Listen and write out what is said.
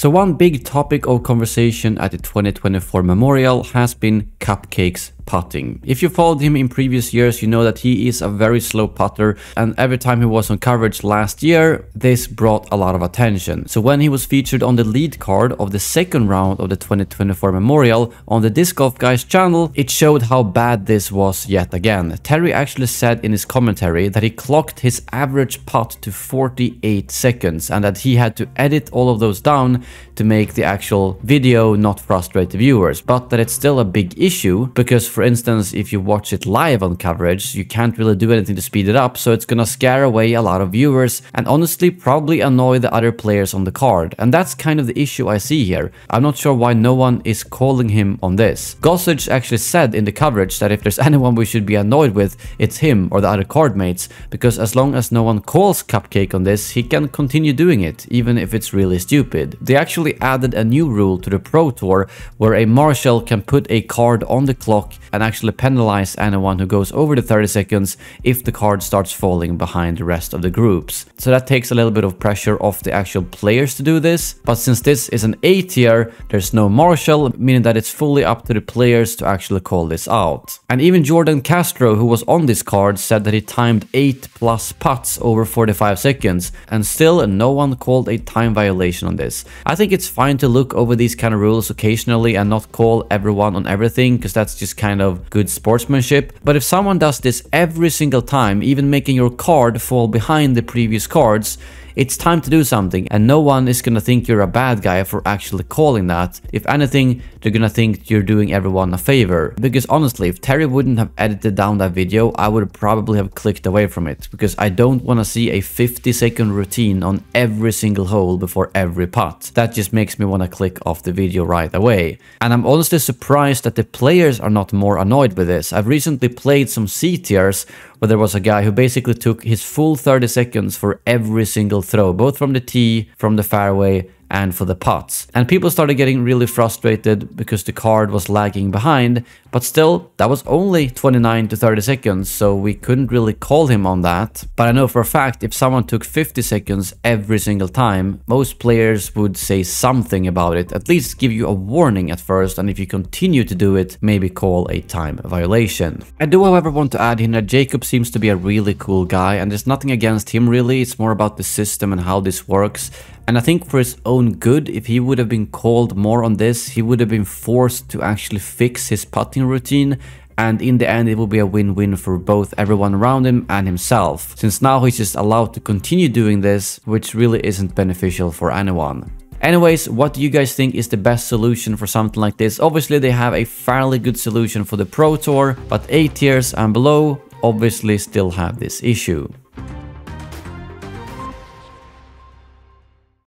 So one big topic of conversation at the 2024 Memorial has been Cupcake's putting. If you followed him in previous years, you know that he is a very slow putter, and every time he was on coverage last year, this brought a lot of attention. So when he was featured on the lead card of the second round of the 2024 Memorial on the Disc Golf Guys channel, it showed how bad this was yet again. Terry actually said in his commentary that he clocked his average putt to 48 seconds and that he had to edit all of those down to make the actual video not frustrate the viewers, but that it's still a big issue because, for instance, if you watch it live on coverage, you can't really do anything to speed it up, so it's gonna scare away a lot of viewers and honestly probably annoy the other players on the card. And that's kind of the issue I see here. I'm not sure why no one is calling him on this. Gossage actually said in the coverage that if there's anyone we should be annoyed with, it's him or the other card mates, because as long as no one calls Cupcake on this, he can continue doing it, even if it's really stupid. They actually added a new rule to the Pro Tour where a marshal can put a card on the clock and actually penalize anyone who goes over the 30 seconds if the card starts falling behind the rest of the groups. So that takes a little bit of pressure off the actual players to do this, but since this is an A tier, there's no marshal, meaning that it's fully up to the players to actually call this out. And even Jordan Castro, who was on this card, said that he timed 8+ putts over 45 seconds, and still no one called a time violation on this. I think it's fine to look over these kind of rules occasionally and not call everyone on everything, because that's just kind of good sportsmanship. But if someone does this every single time, even making your card fall behind the previous cards, it's time to do something, and no one is gonna think you're a bad guy for actually calling that. If anything, they're gonna think you're doing everyone a favor. Because honestly, if Terry wouldn't have edited down that video, I would probably have clicked away from it, because I don't want to see a 50-second routine on every single hole before every putt. That just makes me want to click off the video right away. And I'm honestly surprised that the players are not more annoyed with this. I've recently played some C tiers where there was a guy who basically took his full 30 seconds for every single throw, both from the tee, from the fairway, and for the putts. And people started getting really frustrated because the card was lagging behind, but still, that was only 29 to 30 seconds, so we couldn't really call him on that. But I know for a fact, if someone took 50 seconds every single time, most players would say something about it, at least give you a warning at first, and if you continue to do it, maybe call a time violation. I do, however, want to add in that Jacob seems to be a really cool guy, and there's nothing against him really, it's more about the system and how this works. And I think for his own good, if he would have been called more on this, he would have been forced to actually fix his putting routine. And in the end, it will be a win-win for both everyone around him and himself, since now he's just allowed to continue doing this, which really isn't beneficial for anyone. Anyways, what do you guys think is the best solution for something like this? Obviously, they have a fairly good solution for the Pro Tour, but A tiers and below obviously still have this issue.